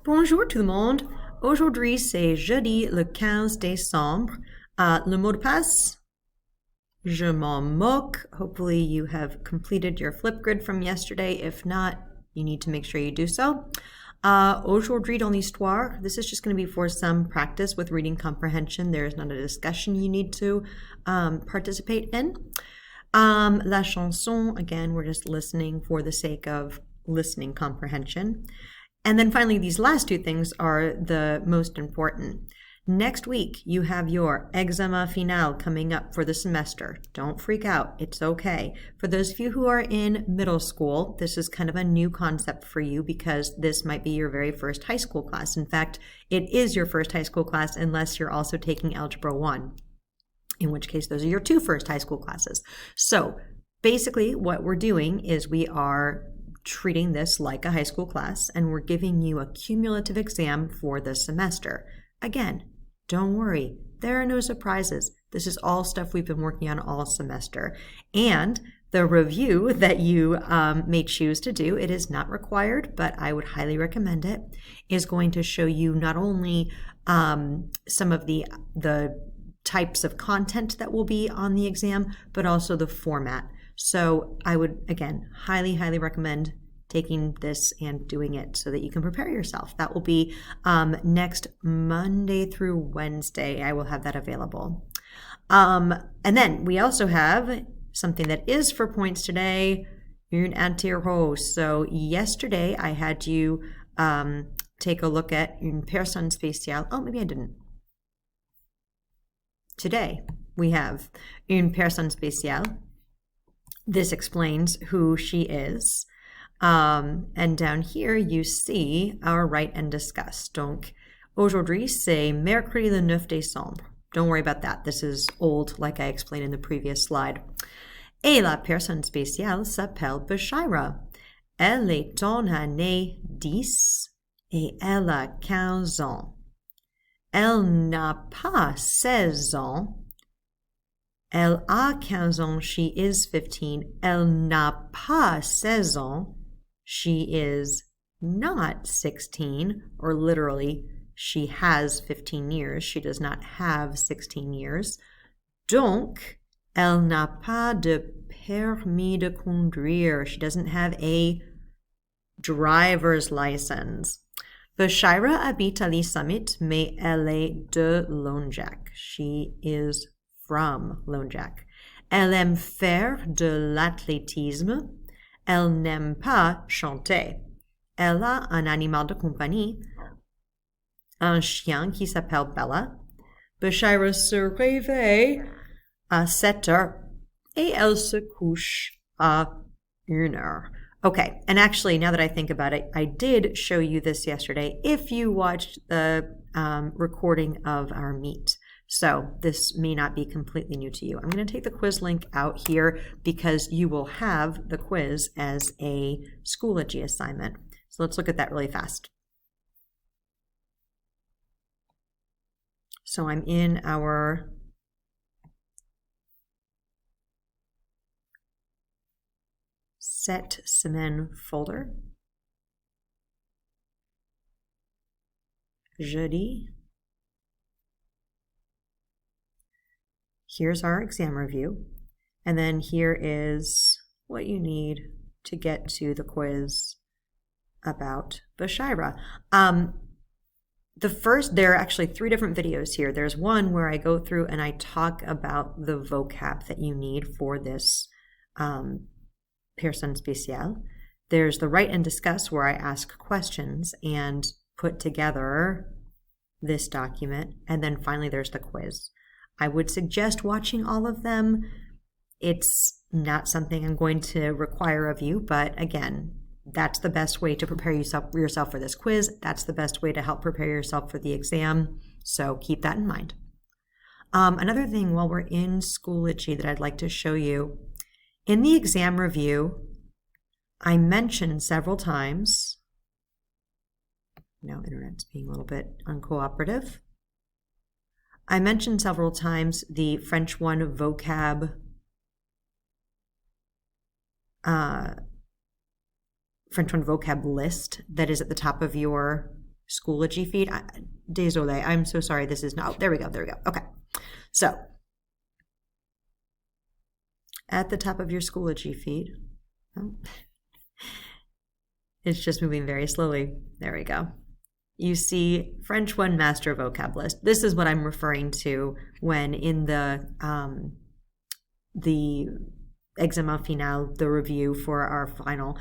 Bonjour tout le monde. Aujourd'hui, c'est jeudi le 15 décembre. Le mot de passe, je m'en moque. Hopefully you have completed your Flipgrid from yesterday. If not, you need to make sure you do so. Aujourd'hui dans l'histoire, this is just going to be for some practice with reading comprehension. There is not a discussion you need to participate in. La chanson, again, we're just listening for the sake of listening comprehension. And then finally, these last two things are the most important. Next week, you have your examen final coming up for the semester. Don't freak out. It's okay. For those of you who are in middle school, this is kind of a new concept for you because this might be your very first high school class. In fact, it is your first high school class unless you're also taking Algebra 1, in which case those are your two first high school classes. So basically what we're doing is we are treating this like a high school class, and we're giving you a cumulative exam for the semester. Again, don't worry, there are no surprises. This is all stuff we've been working on all semester. And the review that you may choose to do, it is not required, but I would highly recommend it, is going to show you not only some of the types of content that will be on the exam, but also the format. So I would, again, highly, highly recommend taking this and doing it so that you can prepare yourself. That will be next Monday through Wednesday. I will have that available. And then we also have something that is for points today, une interro. So yesterday I had you take a look at une personne spéciale. Oh, maybe I didn't. Today we have une personne spéciale. This explains who she is. And down here, you see our write and discuss. Donc, aujourd'hui, c'est mercredi le 9 décembre. Don't worry about that. This is old, like I explained in the previous slide. Et la personne spéciale s'appelle Bashira. Elle est en année 10 et elle a 15 ans. Elle n'a pas 16 ans. Elle a 15 ans, she is 15. Elle n'a pas 16 ans, she is not 16, or literally, she has 15 years. She does not have 16 years. Donc, elle n'a pas de permis de conduire. She doesn't have a driver's license. Bashira habite à l'Île Summit, mais elle est de Lonjac. She is from Lonjac. Elle aime faire de l'athlétisme. Elle n'aime pas chanter. Elle a un animal de compagnie, un chien qui s'appelle Bella. Bashira se réveille à 7 heures et elle se couche à 1 heure. Okay, and actually, now that I think about it, I did show you this yesterday if you watched the recording of our meet. So this may not be completely new to you. I'm going to take the quiz link out here because you will have the quiz as a Schoology assignment. So let's look at that really fast. So I'm in our Cette Semaine folder. Jeudi. Here's our exam review, and then here is what you need to get to the quiz about Bashira. There are actually 3 different videos here. There's one where I go through and I talk about the vocab that you need for this personne spéciale. There's the write and discuss where I ask questions and put together this document, and then finally there's the quiz. I would suggest watching all of them. It's not something I'm going to require of you, but again, that's the best way to prepare yourself for this quiz. That's the best way to help prepare yourself for the exam. So keep that in mind. Another thing while we're in Schoology that I'd like to show you, in the exam review, I mentioned several times, now internet's being a little bit uncooperative. I mentioned several times the French 1 vocab list that is at the top of your Schoology feed. Désolé, I'm so sorry. This is not. There we go. Okay. So, at the top of your Schoology feed, it's just moving very slowly. There we go. You see French 1 Master Vocab List. This is what I'm referring to when in the examen final, the review for our final,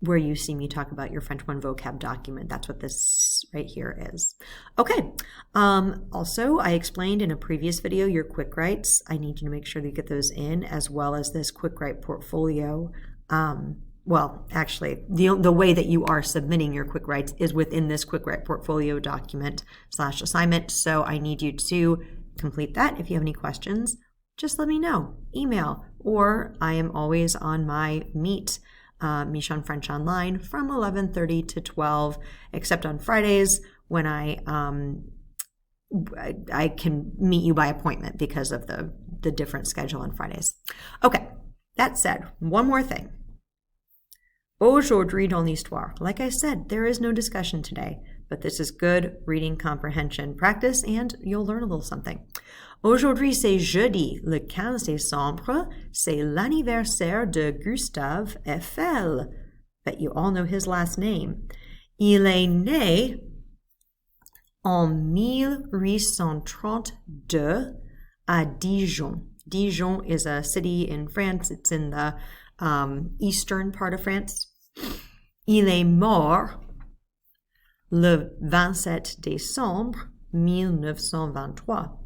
where you see me talk about your French 1 vocab document. That's what this right here is. Okay. Also, I explained in a previous video your quick writes. I need you to make sure that you get those in, as well as this quick write portfolio. Well, actually, the way that you are submitting your quick writes is within this quick write portfolio document / assignment. So I need you to complete that. If you have any questions, just let me know. Email, or I am always on my Meet, Michon French Online, from 11:30 to 12, except on Fridays when I can meet you by appointment because of the different schedule on Fridays. Okay, that said, one more thing. Aujourd'hui dans l'histoire. Like I said, there is no discussion today, but this is good reading comprehension practice, and you'll learn a little something. Aujourd'hui, c'est jeudi, le 15 décembre, c'est l'anniversaire de Gustave Eiffel. Bet you all know his last name. Il est né en 1832 à Dijon. Dijon is a city in France. It's in the eastern part of France. Il est mort le 27 décembre 1923.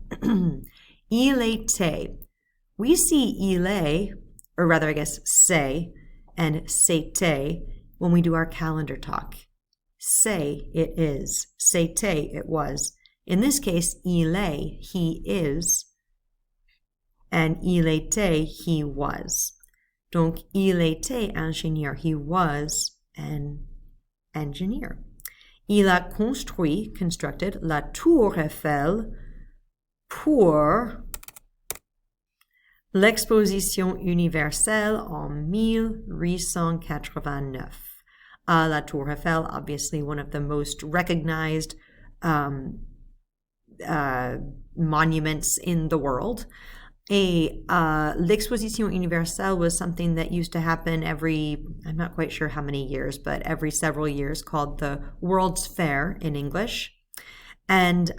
Il était. We see il est, or rather I guess c'est, and c'était when we do our calendar talk. C'est, it is. C'était, it was. In this case, il est, he is, and il était, he was. Donc, il était ingénieur. He was an engineer. Il a constructed la Tour Eiffel pour l'exposition universelle en 1889. La Tour Eiffel, obviously one of the most recognized monuments in the world. L'exposition universelle was something that used to happen every, I'm not quite sure how many years, but every several years, called the World's Fair in English. And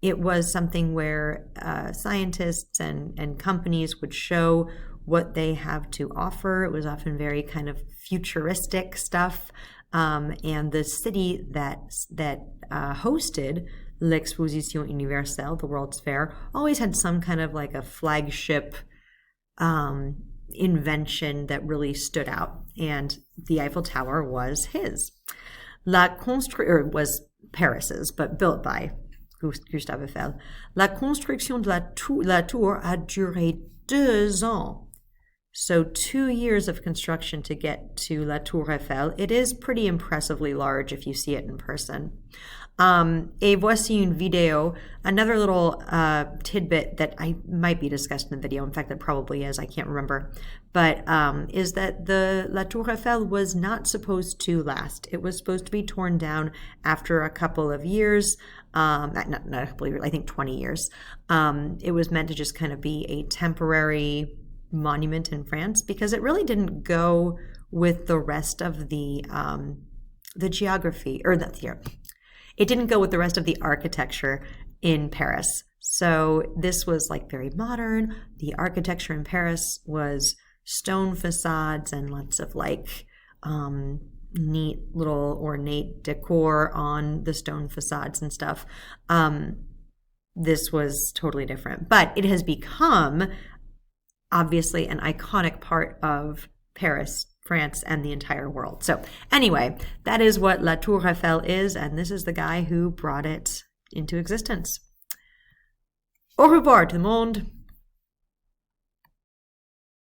it was something where scientists and companies would show what they have to offer. It was often very kind of futuristic stuff. And the city that hosted L'Exposition Universelle, the World's Fair, always had some kind of like a flagship invention that really stood out, and the Eiffel Tower was his. Was Paris's, but built by Gustave Eiffel. La construction de la tour a duré 2 ans. So 2 years of construction to get to La Tour Eiffel. It is pretty impressively large if you see it in person. Et voici une vidéo, another little tidbit that I might be discussed in the video. In fact, it probably is. I can't remember. But is that the La Tour Eiffel was not supposed to last. It was supposed to be torn down after a couple of years. Not a couple of years, I think 20 years. It was meant to just kind of be a temporary monument in France because it really didn't go with the rest of the geography, or it didn't go with the rest of the architecture in Paris. So this was like very modern. The architecture in Paris was stone facades and lots of like neat little ornate decor on the stone facades and stuff. This was totally different, but it has become obviously an iconic part of Paris, France, and the entire world. So anyway, that is what La Tour Eiffel is, and this is the guy who brought it into existence. Au revoir tout le monde.